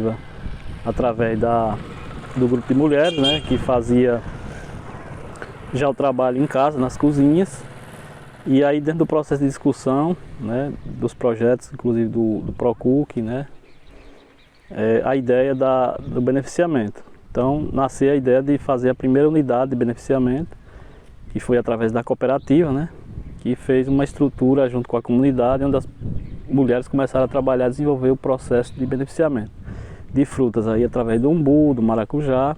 cooperativa através do grupo de mulheres, né, que fazia já o trabalho em casa, nas cozinhas. E aí dentro do processo de discussão, né, dos projetos, inclusive do ProCook, né, a ideia do beneficiamento. Então nasceu a ideia de fazer a primeira unidade de beneficiamento, que foi através da cooperativa, né, que fez uma estrutura junto com a comunidade, onde as mulheres começaram a trabalhar e desenvolver o processo de beneficiamento de frutas, aí através do umbu, do maracujá,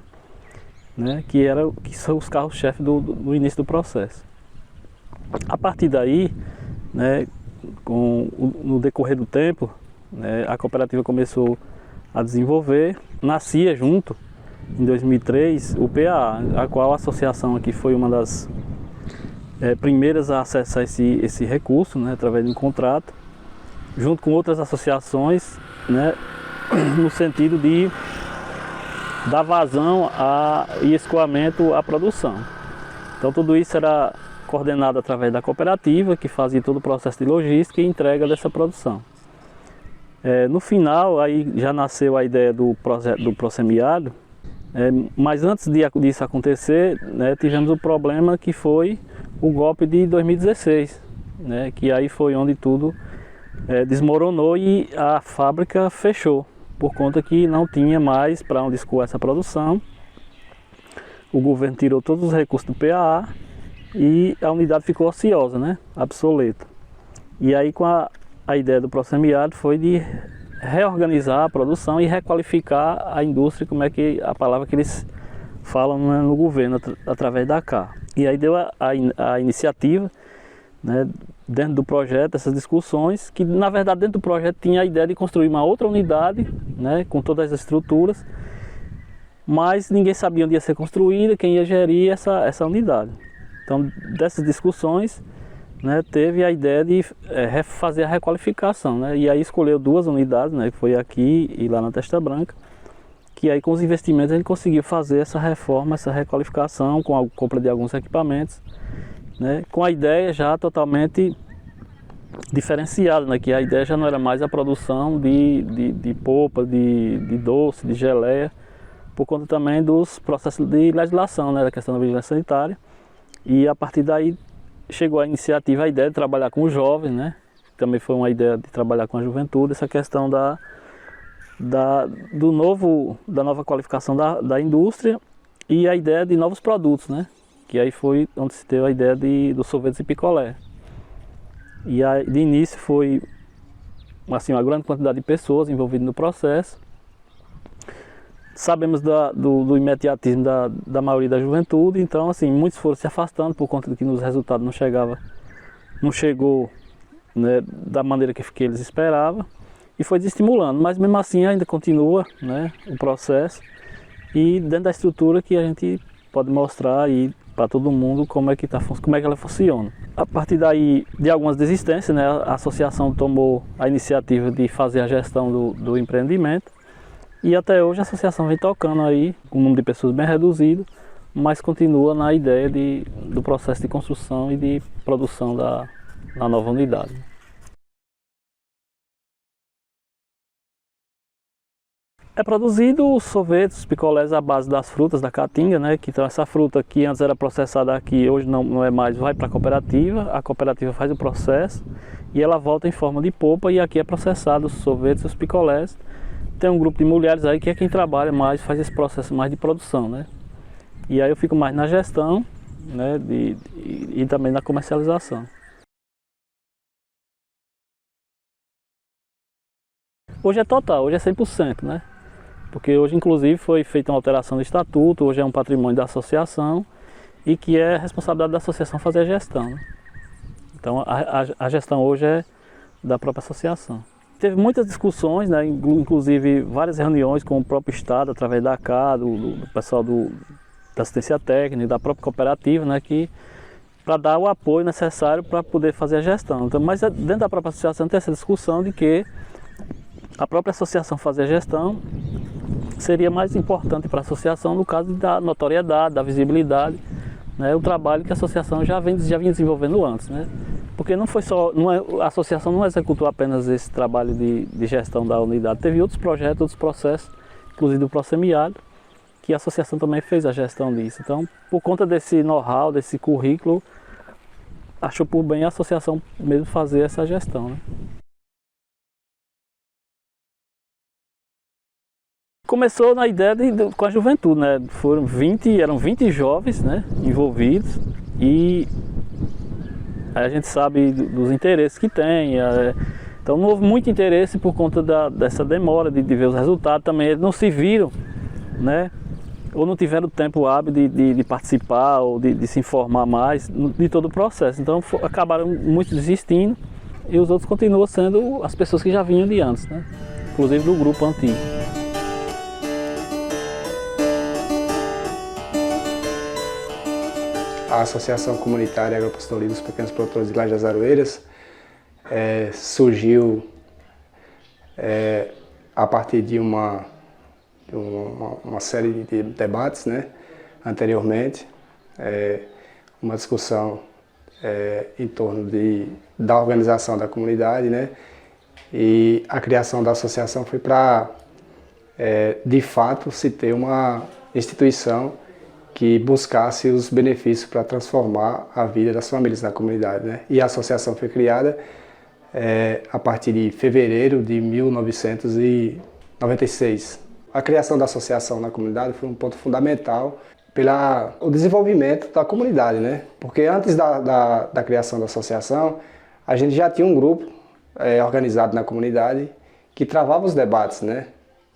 né, que são os carros-chefe do início do processo. A partir daí, né, no decorrer do tempo, né, a cooperativa começou a desenvolver, nascia junto, em 2003, o PAA, a qual a associação aqui foi uma das primeiras a acessar esse recurso, né, através de um contrato, junto com outras associações, né, no sentido de dar vazão e escoamento à produção. Então tudo isso era coordenado através da cooperativa, que fazia todo o processo de logística e entrega dessa produção. No final, aí já nasceu a ideia do pró-semiárido, mas antes disso acontecer, né, tivemos o problema que foi o golpe de 2016, né, que aí foi onde tudo desmoronou e a fábrica fechou, por conta que não tinha mais para onde escoar essa produção. O governo tirou todos os recursos do PAA e a unidade ficou ociosa, né, obsoleta. E aí com a ideia do pró-semiárido foi de reorganizar a produção e requalificar a indústria, como é que a palavra que eles falam no governo, através da CAR. E aí deu a iniciativa, né, dentro do projeto, essas discussões, que na verdade dentro do projeto tinha a ideia de construir uma outra unidade, né, com todas as estruturas, mas ninguém sabia onde ia ser construída, quem ia gerir essa unidade. Então dessas discussões, né, teve a ideia de fazer a requalificação, né, e aí escolheu duas unidades, né, que foi aqui e lá na Testa Branca, que aí com os investimentos a gente conseguiu fazer essa reforma, essa requalificação, com a compra de alguns equipamentos, né, com a ideia já totalmente diferenciada, né, que a ideia já não era mais a produção de polpa, de doce, de geleia, por conta também dos processos de legislação, né, da questão da vigilância sanitária. E a partir daí chegou a iniciativa, a ideia de trabalhar com os jovens, né, também foi uma ideia de trabalhar com a juventude, essa questão da nova qualificação da indústria e a ideia de novos produtos, né? Que aí foi onde se teve a ideia dos sorvetes e picolé. E aí, de início foi assim, uma grande quantidade de pessoas envolvidas no processo. Sabemos do imediatismo da maioria da juventude, então assim, muitos foram se afastando por conta de que os resultados não chegou, né, da maneira que eles esperavam. E foi desestimulando, mas mesmo assim ainda continua, né, o processo e dentro da estrutura que a gente pode mostrar aí para todo mundo como é que ela funciona. A partir daí de algumas desistências, né, a associação tomou a iniciativa de fazer a gestão do empreendimento e até hoje a associação vem tocando aí com um número de pessoas bem reduzido, mas continua na ideia do processo de construção e de produção da nova unidade. É produzido os sorvetes, os picolés à base das frutas da caatinga, né? Que então essa fruta que antes era processada aqui, hoje não é mais, vai para a cooperativa faz o processo e ela volta em forma de polpa e aqui é processado os sorvetes e os picolés. Tem um grupo de mulheres aí que é quem trabalha mais, faz esse processo mais de produção, né? E aí eu fico mais na gestão, né? E também na comercialização. Hoje é total, hoje é 100%, né? Porque hoje, inclusive, foi feita uma alteração do estatuto, hoje é um patrimônio da associação e que é responsabilidade da associação fazer a gestão, né? Então, a gestão hoje é da própria associação. Teve muitas discussões, né, inclusive várias reuniões com o próprio Estado, através da CAR, do pessoal da assistência técnica, da própria cooperativa, né, para dar o apoio necessário para poder fazer a gestão. Então, mas dentro da própria associação tem essa discussão de que a própria associação fazer a gestão seria mais importante para a associação no caso da notoriedade, da visibilidade, né, o trabalho que a associação já vinha desenvolvendo antes, né? Porque não foi só, a associação não executou apenas esse trabalho de gestão da unidade, teve outros projetos, outros processos, inclusive do Prosemiário, que a associação também fez a gestão disso. Então, por conta desse know-how, desse currículo, achou por bem a associação mesmo fazer essa gestão, né? Começou na ideia com a juventude, né? Eram 20 jovens, né, envolvidos, e aí a gente sabe dos interesses que tem. Então não houve muito interesse por conta dessa demora de ver os resultados. Também eles não se viram, né, ou não tiveram tempo hábil de participar ou de se informar mais de todo o processo. Então acabaram muitos desistindo, e os outros continuam sendo as pessoas que já vinham de antes, né? Inclusive do grupo antigo. A Associação Comunitária Agropastoral dos Pequenos Produtores de Lajes das Aroeiras surgiu a partir de uma série de debates, né, anteriormente, uma discussão em torno da organização da comunidade, né, e a criação da associação foi para, de fato, se ter uma instituição que buscasse os benefícios para transformar a vida das famílias na comunidade, né? E a associação foi criada a partir de fevereiro de 1996. A criação da associação na comunidade foi um ponto fundamental para o desenvolvimento da comunidade, né? Porque antes da criação da associação, a gente já tinha um grupo organizado na comunidade que travava os debates, né?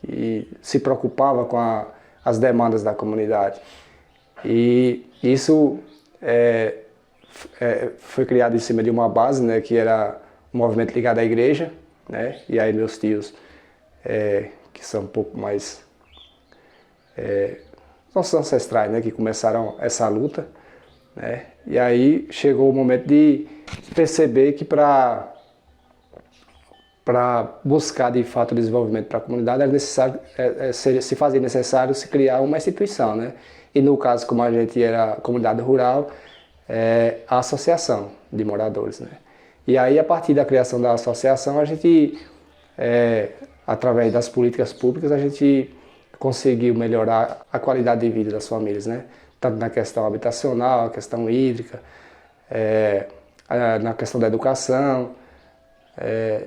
E se preocupava com as demandas da comunidade. E isso foi criado em cima de uma base, né, que era um movimento ligado à igreja, né, e aí meus tios, que são um pouco mais nossos ancestrais, né, que começaram essa luta, né, e aí chegou o momento de perceber que para buscar de fato o desenvolvimento para a comunidade era necessário, se fazia necessário se criar uma instituição, né? E no caso, como a gente era comunidade rural, a associação de moradores, né? E aí, a partir da criação da associação, a gente, através das políticas públicas, a gente conseguiu melhorar a qualidade de vida das famílias, né? Tanto na questão habitacional, a questão hídrica, na questão da educação,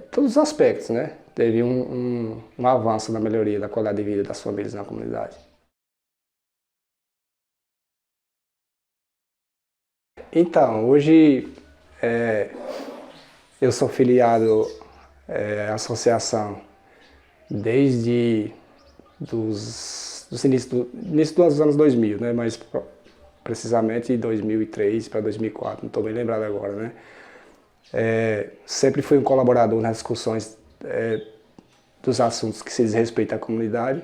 todos os aspectos, né? Teve um avanço na melhoria da qualidade de vida das famílias na comunidade. Então, hoje eu sou filiado à associação desde dos início dos anos 2000, né? Mas precisamente de 2003 para 2004, não estou bem lembrado agora, né? Sempre fui um colaborador nas discussões dos assuntos que se diz respeito à comunidade.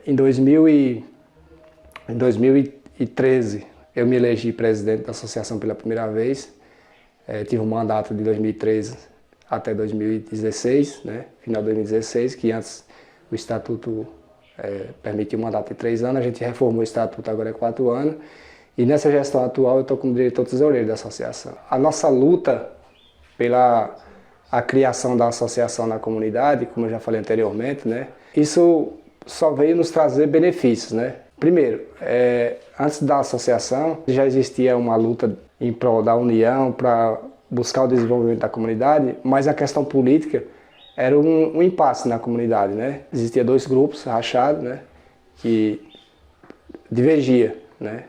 Em 2013, eu me elegi presidente da associação pela primeira vez. Tive um mandato de 2013 até 2016, né? Final de 2016, que antes o estatuto permitia um mandato de 3 anos, a gente reformou o estatuto, agora é 4 anos. E nessa gestão atual eu estou como diretor tesoureiro da associação. A nossa luta pela a criação da associação na comunidade, como eu já falei anteriormente, né? Isso só veio nos trazer benefícios, né? Primeiro, antes da associação já existia uma luta em prol da união para buscar o desenvolvimento da comunidade, mas a questão política era um impasse na comunidade, né? Existia 2 grupos rachados, né? Que divergia, né?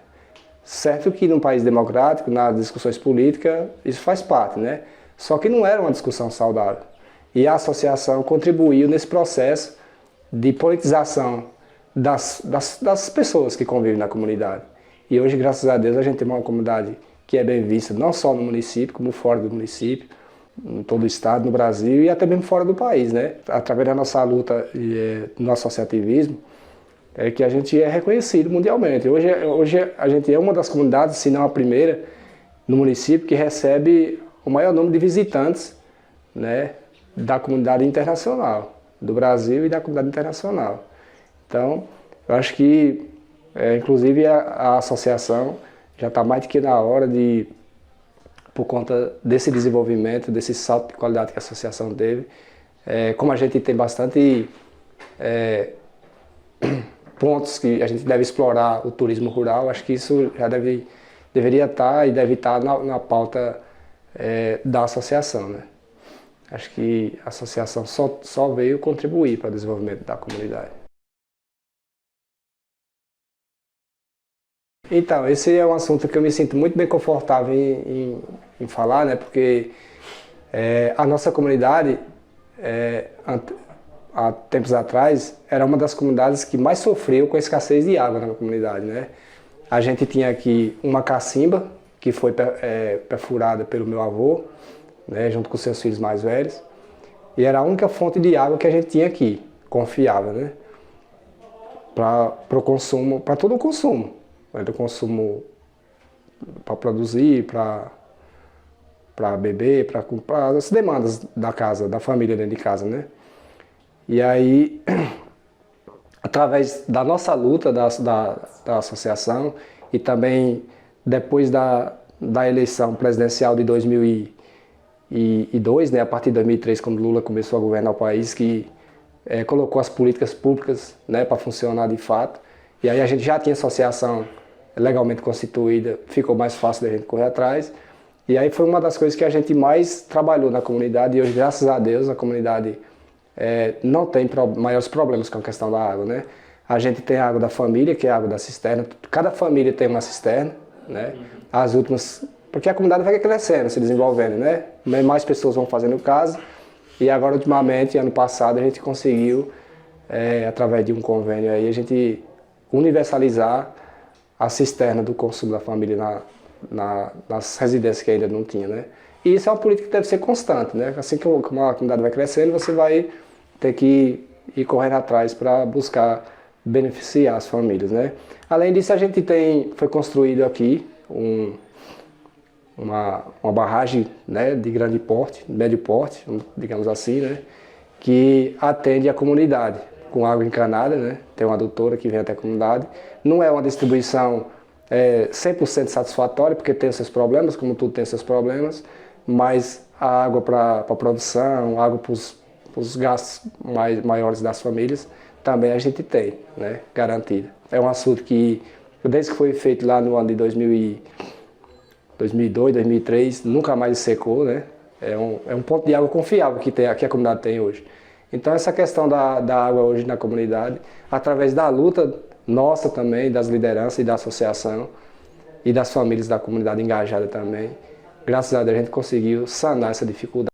Certo que num país democrático, nas discussões políticas, isso faz parte, né? Só que não era uma discussão saudável. E a associação contribuiu nesse processo de politização das pessoas que convivem na comunidade. E hoje, graças a Deus, a gente tem uma comunidade que é bem vista, não só no município, como fora do município, em todo o estado, no Brasil e até mesmo fora do país, né? Através da nossa luta e do nosso associativismo, que a gente é reconhecido mundialmente. Hoje a gente é uma das comunidades, se não a primeira, no município que recebe o maior número de visitantes, né, da comunidade internacional, do Brasil e da comunidade internacional. Então, eu acho que, inclusive, a associação já está mais do que na hora de por conta desse desenvolvimento, desse salto de qualidade que a associação teve. Como a gente tem bastante pontos que a gente deve explorar o turismo rural, acho que isso já deveria estar e deve estar na pauta da associação, né? Acho que a associação só veio contribuir para o desenvolvimento da comunidade. Então, esse é um assunto que eu me sinto muito bem confortável em falar, né? Porque a nossa comunidade, há tempos atrás, era uma das comunidades que mais sofreu com a escassez de água na comunidade, né? A gente tinha aqui uma cacimba, que foi perfurada pelo meu avô, né, junto com seus filhos mais velhos, e era a única fonte de água que a gente tinha aqui, confiável, né? Para o consumo, para todo o consumo. Do consumo para produzir, para beber, para as demandas da casa, da família dentro de casa, né? E aí, através da nossa luta da associação e também depois da eleição presidencial de 2002, né, a partir de 2003, quando Lula começou a governar o país, que colocou as políticas públicas, né, para funcionar de fato. E aí a gente já tinha associação legalmente constituída, ficou mais fácil da gente correr atrás. E aí foi uma das coisas que a gente mais trabalhou na comunidade, e hoje, graças a Deus, a comunidade não tem maiores problemas com a questão da água, né? A gente tem a água da família, que é a água da cisterna. Cada família tem uma cisterna, né? As últimas, porque a comunidade vai crescendo, se desenvolvendo, né? Mais pessoas vão fazendo casa. E agora, ultimamente, ano passado, a gente conseguiu, através de um convênio aí, a gente universalizar a cisterna do consumo da família nas residências que ainda não tinha, né? E isso é uma política que deve ser constante, né? Assim que a comunidade vai crescendo, você vai ter que ir correndo atrás para buscar beneficiar as famílias, né? Além disso, a gente foi construído aqui uma barragem, né, de grande porte, médio porte, digamos assim, né, que atende a comunidade com água encanada, né? Tem uma adutora que vem até a comunidade. Não é uma distribuição 100% satisfatória, porque tem seus problemas, como tudo tem seus problemas, mas a água para a produção, água para os gastos maiores das famílias, também a gente tem, né, garantida. É um assunto que, desde que foi feito lá no ano de 2002, 2003, nunca mais secou, né? É um ponto de água confiável que a comunidade tem hoje. Então essa questão da água hoje na comunidade, através da luta nossa também, das lideranças e da associação e das famílias da comunidade engajada também, graças a Deus a gente conseguiu sanar essa dificuldade.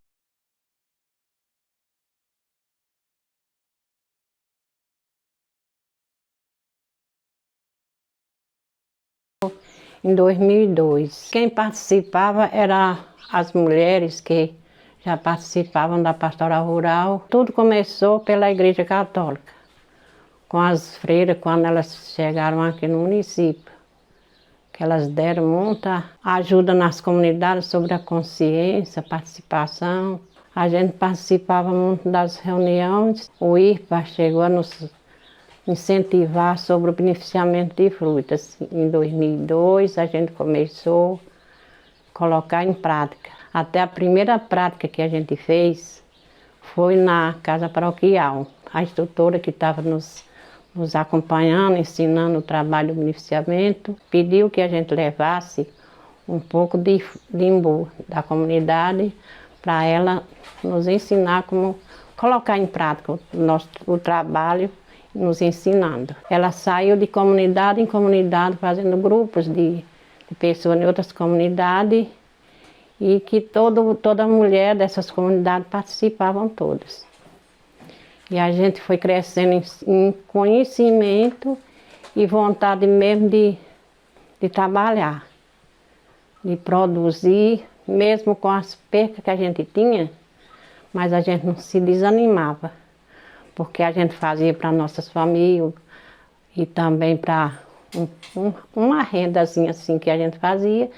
Em 2002, quem participava eram as mulheres que já participavam da pastoral rural. Tudo começou pela Igreja Católica, com as freiras, quando elas chegaram aqui no município, que elas deram muita ajuda nas comunidades sobre a consciência, participação. A gente participava muito das reuniões. O IRPA chegou a nos incentivar sobre o beneficiamento de frutas. Em 2002, a gente começou a colocar em prática. Até a primeira prática que a gente fez foi na casa paroquial. A instrutora que estava nos acompanhando, ensinando o trabalho do beneficiamento, pediu que a gente levasse um pouco de imbu da comunidade para ela nos ensinar como colocar em prática o trabalho, nos ensinando. Ela saiu de comunidade em comunidade, fazendo grupos de pessoas em outras comunidades, e que toda mulher dessas comunidades participavam todas. E a gente foi crescendo em conhecimento e vontade mesmo de trabalhar, de produzir, mesmo com as percas que a gente tinha, mas a gente não se desanimava, porque a gente fazia para nossas famílias e também para uma rendazinha assim que a gente fazia.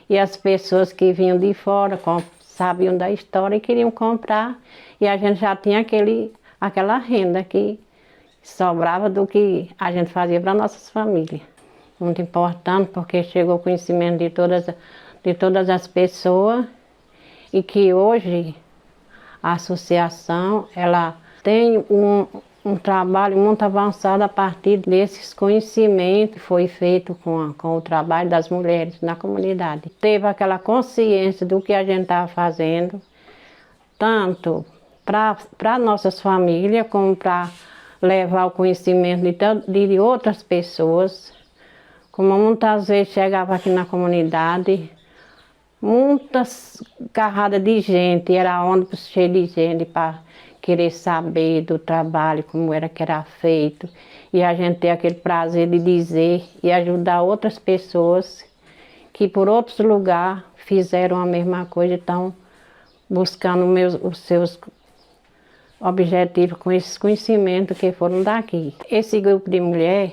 E as pessoas que vinham de fora sabiam da história e queriam comprar. E a gente já tinha aquela renda que sobrava do que a gente fazia para nossas famílias. Muito importante, porque chegou o conhecimento de todas de todas as pessoas e que hoje a associação ela tem um trabalho muito avançado a partir desses conhecimentos que foi feito com o trabalho das mulheres na comunidade. Teve aquela consciência do que a gente estava fazendo, tanto para nossas famílias, como para levar o conhecimento de outras pessoas. Como muitas vezes chegava aqui na comunidade, muitas carradas de gente, era ônibus cheio de gente para querer saber do trabalho, como era que era feito. E a gente ter aquele prazer de dizer e ajudar outras pessoas que por outros lugares fizeram a mesma coisa, estão buscando os seus objetivos com esses conhecimentos que foram daqui. Esse grupo de mulheres,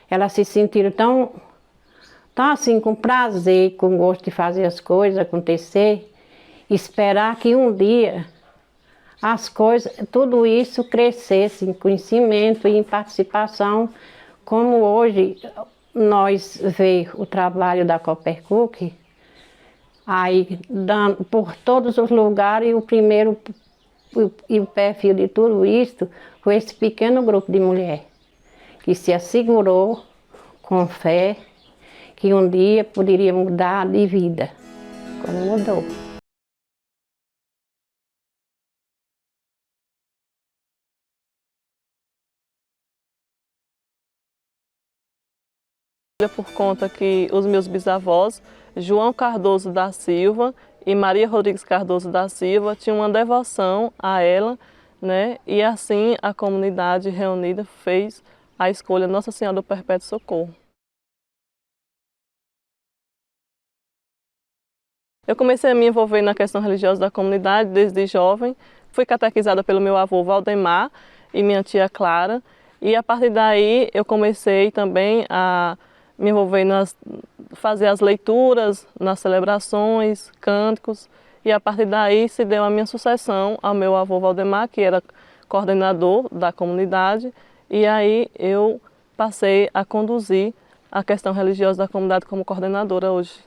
elas se sentiram tão assim, com prazer, com gosto de fazer as coisas acontecer, esperar que um dia as coisas, tudo isso crescesse em conhecimento e em participação, como hoje nós vemos o trabalho da Coopercook, aí dando por todos os lugares, e o primeiro e o perfil de tudo isso foi esse pequeno grupo de mulheres que se assegurou com fé que um dia poderia mudar de vida, como mudou. Por conta que os meus bisavós, João Cardoso da Silva e Maria Rodrigues Cardoso da Silva, tinham uma devoção a ela, né? E assim a comunidade reunida fez a escolha Nossa Senhora do Perpétuo Socorro. Eu comecei a me envolver na questão religiosa da comunidade desde jovem. Fui catequizada pelo meu avô Valdemar e minha tia Clara. E a partir daí eu comecei também a me envolver fazer as leituras, nas celebrações, cânticos. E a partir daí se deu a minha sucessão ao meu avô Valdemar, que era coordenador da comunidade. E aí eu passei a conduzir a questão religiosa da comunidade como coordenadora hoje.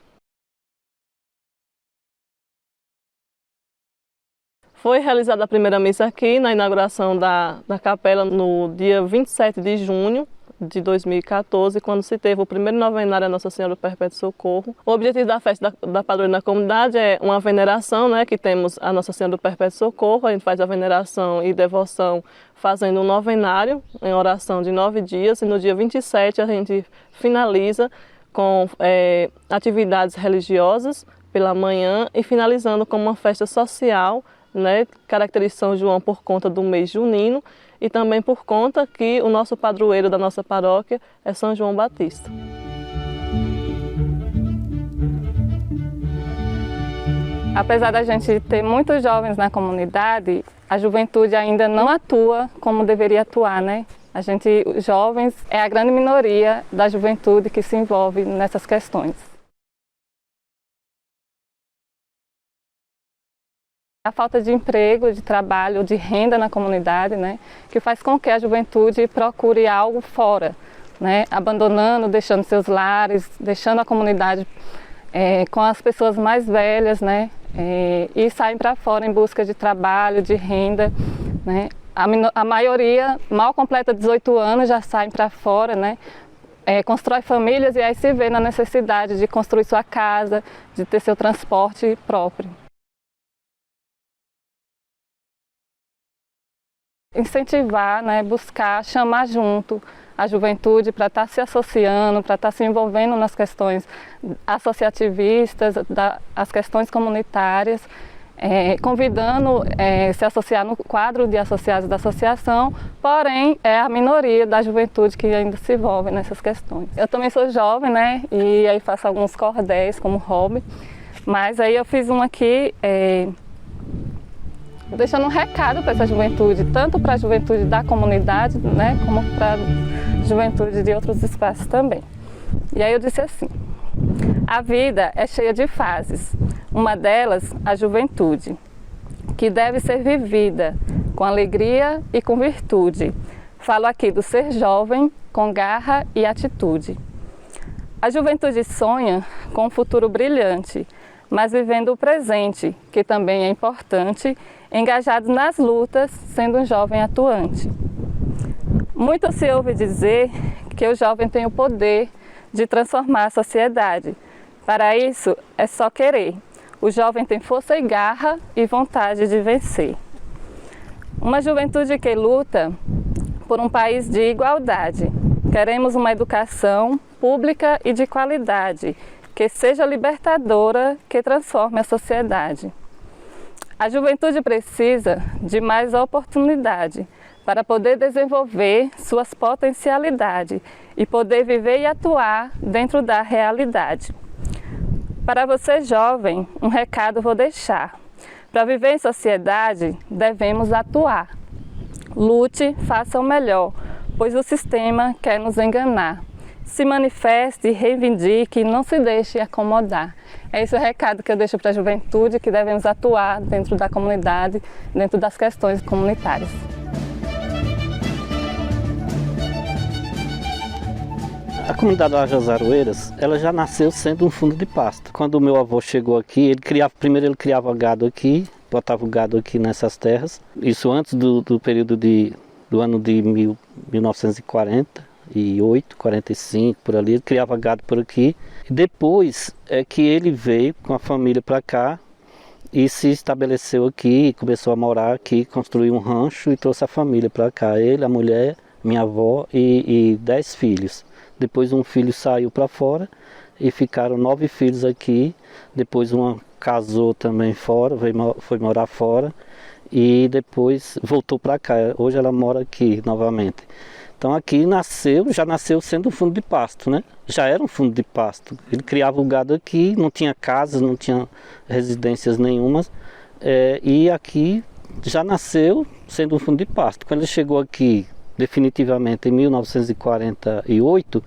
Foi realizada a primeira missa aqui na inauguração da capela no dia 27 de junho de 2014, quando se teve o primeiro novenário a Nossa Senhora do Perpétuo Socorro. O objetivo da festa da padroeira na comunidade é uma veneração, né, que temos a Nossa Senhora do Perpétuo Socorro. A gente faz a veneração e devoção fazendo um novenário em oração de 9 dias e no dia 27 a gente finaliza com atividades religiosas pela manhã e finalizando com uma festa social, né, caracteriza São João por conta do mês junino e também por conta que o nosso padroeiro da nossa paróquia é São João Batista. Apesar da gente ter muitos jovens na comunidade, a juventude ainda não atua como deveria atuar, né? A gente, os jovens, é a grande minoria da juventude que se envolve nessas questões. A falta de emprego, de trabalho, de renda na comunidade, né, que faz com que a juventude procure algo fora, né, abandonando, deixando seus lares, deixando a comunidade com as pessoas mais velhas, né, e saem para fora em busca de trabalho, de renda, né. A maioria mal completa 18 anos, já saem para fora, né, constrói famílias e aí se vê na necessidade de construir sua casa, de ter seu transporte próprio. Incentivar, né, buscar, chamar junto a juventude para estar se associando, para estar se envolvendo nas questões associativistas, as questões comunitárias, convidando se associar no quadro de associados da associação, porém é a minoria da juventude que ainda se envolve nessas questões. Eu também sou jovem, né, e aí faço alguns cordéis como hobby, mas aí eu fiz um aqui deixando um recado para essa juventude, tanto para a juventude da comunidade, né, como para a juventude de outros espaços também. E aí eu disse assim: a vida é cheia de fases, uma delas a juventude, que deve ser vivida com alegria e com virtude. Falo aqui do ser jovem com garra e atitude. A juventude sonha com um futuro brilhante, mas vivendo o presente, que também é importante, engajado nas lutas, sendo um jovem atuante. Muito se ouve dizer que o jovem tem o poder de transformar a sociedade. Para isso, é só querer. O jovem tem força e garra e vontade de vencer. Uma juventude que luta por um país de igualdade. Queremos uma educação pública e de qualidade, que seja libertadora, que transforme a sociedade. A juventude precisa de mais oportunidade para poder desenvolver suas potencialidades e poder viver e atuar dentro da realidade. Para você, jovem, um recado vou deixar. Para viver em sociedade, devemos atuar. Lute, faça o melhor, pois o sistema quer nos enganar. Se manifeste, reivindique e não se deixe acomodar. É esse o recado que eu deixo para a juventude, que devemos atuar dentro da comunidade, dentro das questões comunitárias. A comunidade Laje das Aroeiras, ela já nasceu sendo um fundo de pasto. Quando o meu avô chegou aqui, primeiro ele criava gado aqui, botava o gado aqui nessas terras. Isso antes do período do ano de 1948, 45, por ali, ele criava gado por aqui. Depois é que ele veio com a família para cá e se estabeleceu aqui, começou a morar aqui, construiu um rancho e trouxe a família para cá. Ele, a mulher, minha avó e 10 filhos. Depois um filho saiu para fora e ficaram 9 filhos aqui. Depois uma casou também fora, foi morar fora e depois voltou para cá. Hoje ela mora aqui novamente. Então aqui já nasceu sendo um fundo de pasto, né? Já era um fundo de pasto. Ele criava o gado aqui, não tinha casas, não tinha residências nenhumas. E aqui já nasceu sendo um fundo de pasto. Quando ele chegou aqui definitivamente em 1948,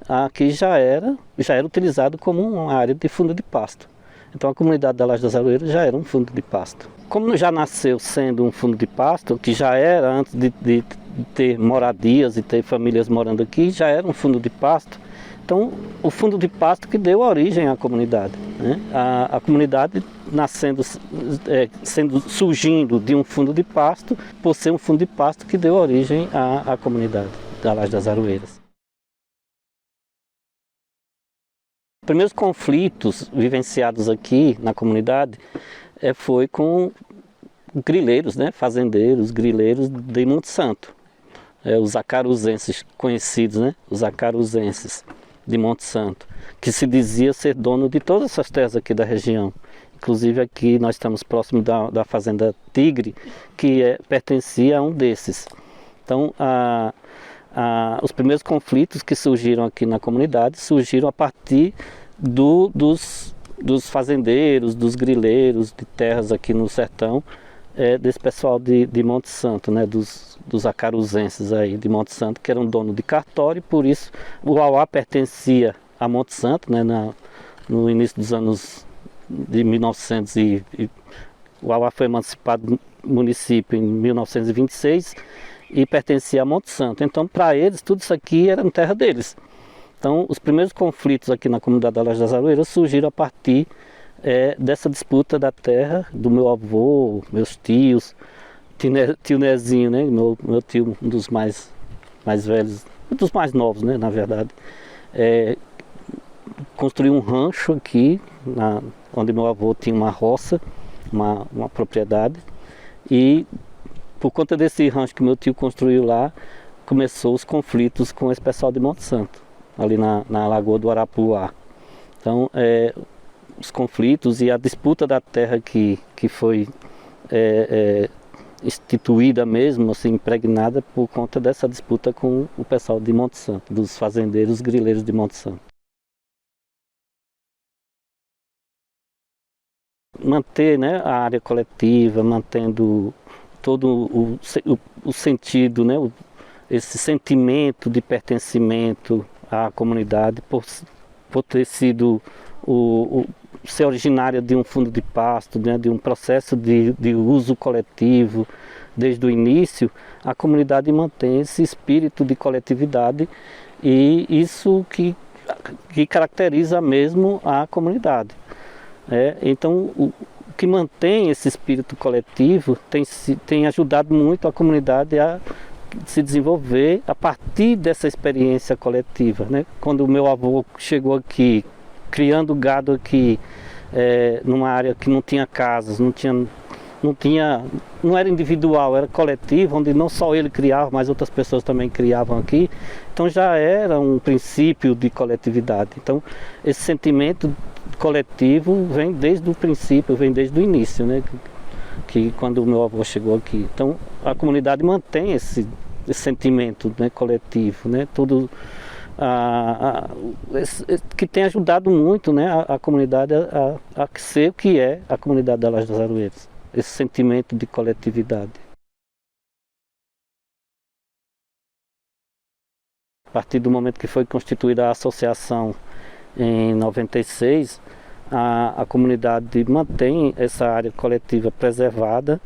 aqui já era utilizado como uma área de fundo de pasto. Então a comunidade da Laje das Aroeiras já era um fundo de pasto. Como já nasceu sendo um fundo de pasto, que já era antes de ter moradias e ter famílias morando aqui, já era um fundo de pasto. Então o fundo de pasto que deu origem à comunidade, né? A comunidade surgindo de um fundo de pasto, por ser um fundo de pasto que deu origem à comunidade da Laje das Aroeiras. Os primeiros conflitos vivenciados aqui na comunidade foi com grileiros, né? Fazendeiros, grileiros de Monte Santo, os acaruzenses conhecidos, né? Os acaruzenses de Monte Santo, que se dizia ser dono de todas essas terras aqui da região. Inclusive aqui nós estamos próximos da fazenda Tigre, que pertencia a um desses. Então os primeiros conflitos que surgiram aqui na comunidade surgiram a partir dos fazendeiros, dos grileiros de terras aqui no sertão, desse pessoal de Monte Santo, né, dos acaruzenses aí de Monte Santo, que eram donos de cartório. Por isso o Uauá pertencia a Monte Santo, né, no início dos anos de 1900 o Uauá foi emancipado do município em 1926 e pertencia a Monte Santo. Então para eles tudo isso aqui era terra deles. Então os primeiros conflitos aqui na comunidade da Laje das Aroeiras surgiram a partir dessa disputa da terra do meu avô, meus tios, tio Nezinho, né? Meu tio, um dos mais velhos, um dos mais novos, né? Na verdade, construiu um rancho aqui, onde meu avô tinha uma roça, uma propriedade, e por conta desse rancho que meu tio construiu lá, começou os conflitos com esse pessoal de Monte Santo, ali na Lagoa do Arapuá. Então, os conflitos e a disputa da terra que foi instituída mesmo, assim, impregnada por conta dessa disputa com o pessoal de Monte Santo, dos fazendeiros grileiros de Monte Santo. Manter, né, a área coletiva, mantendo todo o sentido, né, esse sentimento de pertencimento à comunidade, por ter sido ser originária de um fundo de pasto, né, de um processo de uso coletivo desde o início, a comunidade mantém esse espírito de coletividade, e isso que que caracteriza mesmo a comunidade. Então, o que mantém esse espírito coletivo tem ajudado muito a comunidade a se desenvolver a partir dessa experiência coletiva, né? Quando o meu avô chegou aqui, criando gado aqui, numa área que não tinha casas, não era individual, era coletivo, onde não só ele criava, mas outras pessoas também criavam aqui. Então já era um princípio de coletividade. Então esse sentimento coletivo vem desde o princípio, vem desde o início, né? Que quando o meu avô chegou aqui. Então a comunidade mantém esse sentimento, né, coletivo, né? Tudo que tem ajudado muito, né, a comunidade a ser o que é a comunidade da Laje das Aroeiras. Esse sentimento de coletividade. A partir do momento que foi constituída a associação em 96, a comunidade mantém essa área coletiva preservada.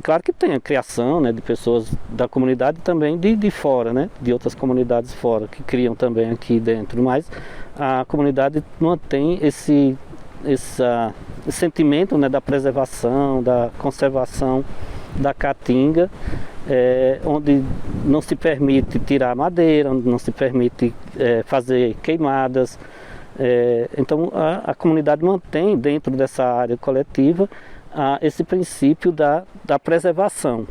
Claro que tem a criação, né, de pessoas da comunidade e também de fora, né, de outras comunidades fora, que criam também aqui dentro, mas a comunidade mantém esse sentimento, né, da preservação, da conservação da caatinga, onde não se permite tirar madeira, onde não se permite fazer queimadas. Então a comunidade mantém dentro dessa área coletiva esse princípio da preservação.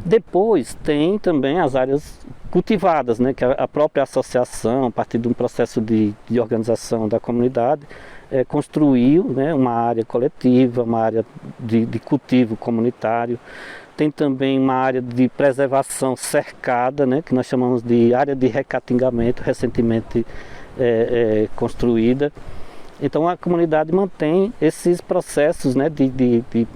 Depois tem também as áreas cultivadas, né, que a própria associação, a partir de um processo de organização da comunidade, construiu, né, uma área coletiva, uma área de cultivo comunitário. Tem também uma área de preservação cercada, né, que nós chamamos de área de recatingamento, recentemente construída. Então a comunidade mantém esses processos, né, de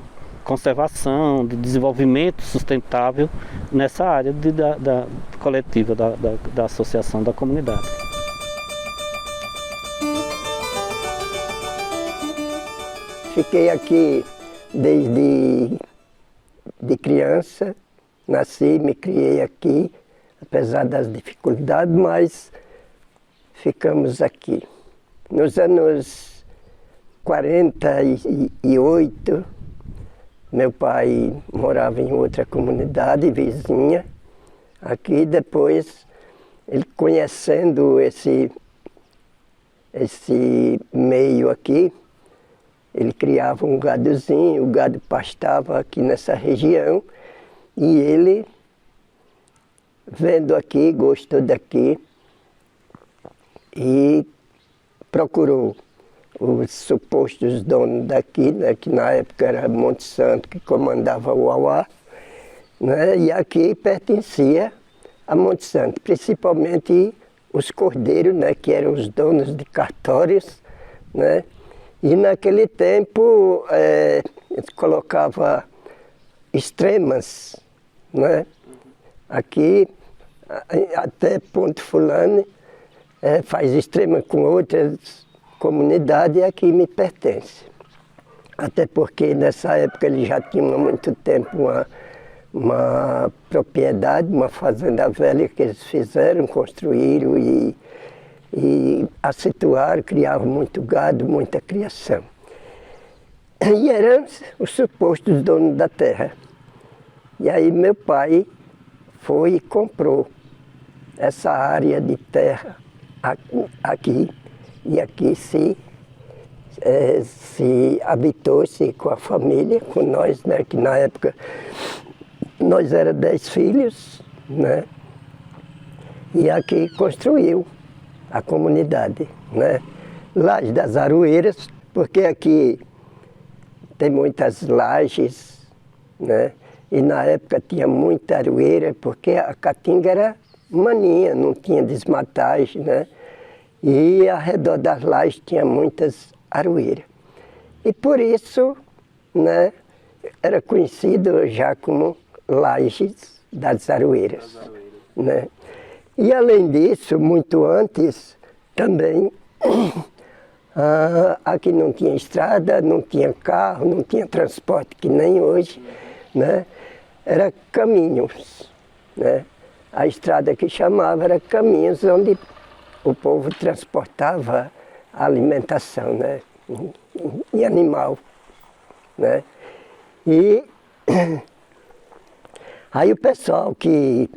conservação, de desenvolvimento sustentável nessa área da coletiva, da associação da comunidade. Fiquei aqui desde de criança, nasci, me criei aqui, apesar das dificuldades, mas ficamos aqui. Nos anos 48, meu pai morava em outra comunidade vizinha aqui. Depois, ele conhecendo esse meio aqui, ele criava um gadozinho, o gado pastava aqui nessa região, e ele, vendo aqui, gostou daqui e procurou os supostos donos daqui, né, que na época era Monte Santo, que comandava o Uauá, né, e aqui pertencia a Monte Santo, principalmente os cordeiros, né, que eram os donos de cartórios, né, e naquele tempo eles colocavam extremas, né, aqui até Ponto Fulano, faz extrema com outras comunidades e aqui me pertence. Até porque nessa época eles já tinham há muito tempo uma propriedade, uma fazenda velha que eles fizeram, construíram e assituaram, criavam muito gado, muita criação. E eram os supostos donos da terra. E aí meu pai foi e comprou essa área de terra aqui, e aqui se habitou-se com a família, com nós, né, que na época nós éramos 10 filhos, né, e aqui construiu a comunidade, né, Laje das Aroeiras, porque aqui tem muitas lajes, né, e na época tinha muita aroeira, porque a caatinga era maninha, não tinha desmatagem, né? E ao redor das lajes tinha muitas aroeiras. E por isso, né, era conhecido já como Lajes das Aroeiras, né? E além disso, muito antes, também, aqui não tinha estrada, não tinha carro, não tinha transporte, que nem hoje, né? Era caminhos, né? A estrada que chamava era caminhos onde o povo transportava a alimentação, né, em animal, né. E aí o pessoal que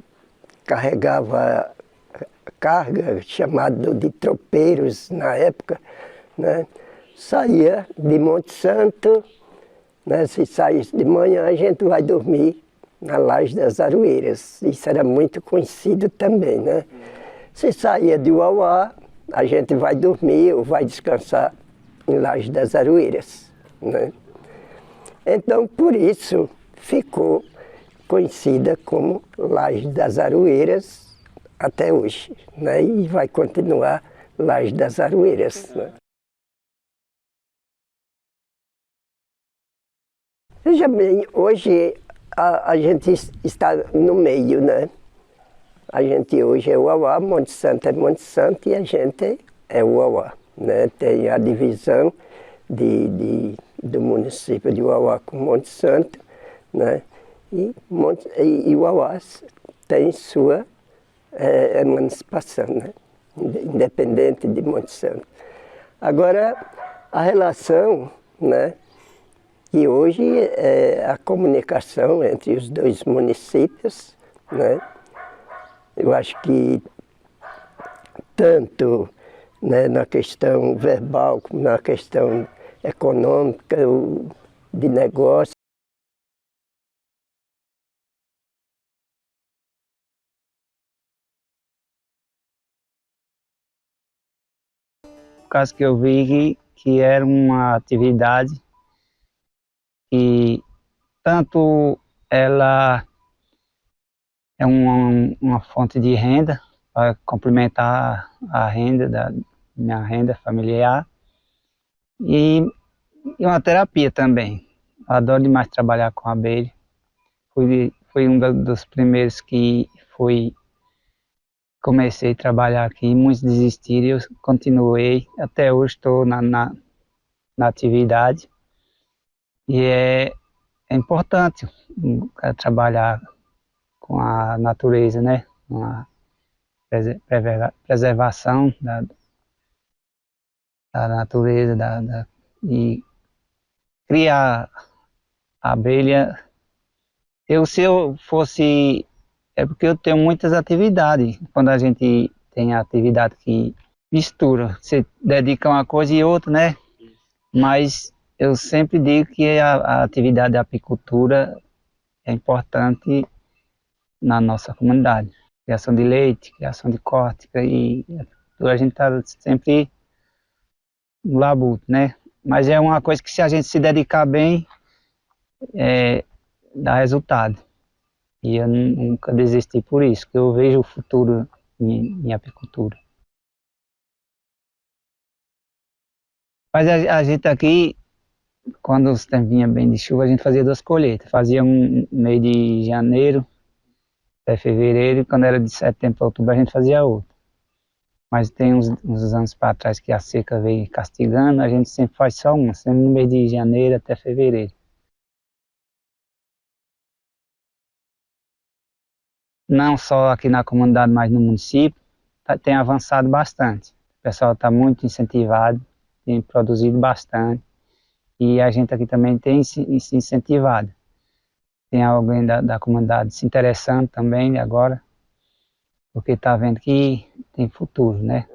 carregava carga, chamado de tropeiros na época, né, saía de Monte Santo, né, se saísse de manhã a gente vai dormir na Laje das Aroeiras, isso era muito conhecido também, né. Se saía de Uauá, a gente vai dormir ou vai descansar em Laje das Aroeiras, né. Então, por isso, ficou conhecida como Laje das Aroeiras até hoje, né? E vai continuar Laje das Aroeiras, né? Veja bem, hoje a gente está no meio, né? A gente hoje é Uauá, Monte Santo é Monte Santo e a gente é Uauá, né? Tem a divisão do município de Uauá com Monte Santo, né? E Uauá tem sua emancipação, né? Independente de Monte Santo. Agora, a relação, né? E hoje é a comunicação entre os dois municípios, né? Eu acho que tanto, né, na questão verbal como na questão econômica, de negócio. Por causa que eu vi que era uma atividade que tanto ela é uma fonte de renda para complementar a renda da minha renda familiar e uma terapia também. Eu adoro demais trabalhar com abelha. Fui um dos primeiros que comecei a trabalhar aqui, muitos desistiram, eu continuei, até hoje estou na atividade. E é importante trabalhar com a natureza, né? Com a preservação da natureza, e criar a abelha. Se eu fosse... É porque eu tenho muitas atividades. Quando a gente tem atividade que mistura, você dedica uma coisa e outra, né? Mas eu sempre digo que a atividade da apicultura é importante na nossa comunidade. Criação de leite, criação de córtica e a gente está sempre no labuto, né? Mas é uma coisa que se a gente se dedicar bem, dá resultado. E eu nunca desisti por isso, porque eu vejo o futuro em apicultura. Mas a gente aqui, quando os tempos vinham bem de chuva, a gente fazia 2 colheitas. Fazia um meio de janeiro até fevereiro, e quando era de setembro para outubro a gente fazia outra. Mas tem uns anos para trás que a seca veio castigando, a gente sempre faz só uma, sempre no mês de janeiro até fevereiro. Não só aqui na comunidade, mas no município, tem avançado bastante. O pessoal está muito incentivado, tem produzido bastante. E a gente aqui também tem se incentivado. Tem alguém da comunidade se interessando também agora, porque está vendo que tem futuro, né?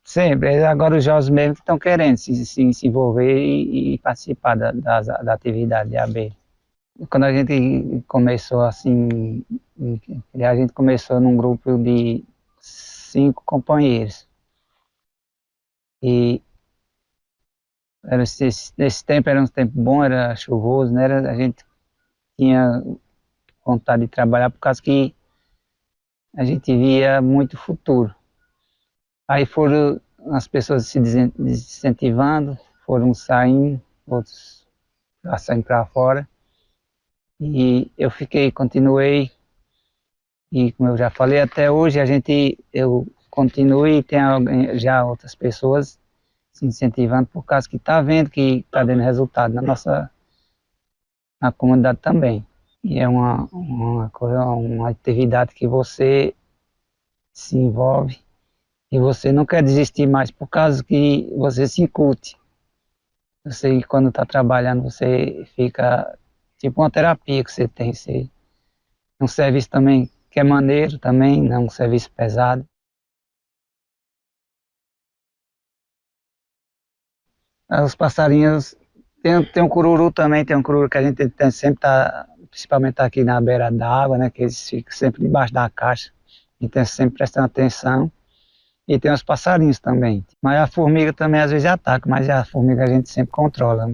Sempre. Agora os jovens mesmo que estão querendo se envolver e participar da atividade de abelha. Quando a gente começou assim, a gente começou num grupo de 5 companheiros. E nesse tempo era um tempo bom, era chuvoso, né? A gente tinha vontade de trabalhar por causa que a gente via muito futuro. Aí foram as pessoas se desincentivando, foram saindo, outros saindo para fora. E eu continuei, e como eu já falei, até hoje eu continuo e tem já outras pessoas se incentivando por causa que está vendo que está dando resultado na comunidade também. E é uma coisa, uma atividade que você se envolve e você não quer desistir mais por causa que você se incute. Você, quando está trabalhando, você fica tipo uma terapia que você tem. Um serviço também que é maneiro também, não é um serviço pesado. Os passarinhos, tem um cururu também, tem um cururu que a gente sempre está, principalmente aqui na beira da água, né, que eles ficam sempre debaixo da caixa, e tem sempre prestando atenção. E tem os passarinhos também. Mas a formiga também às vezes ataca, mas a formiga a gente sempre controla.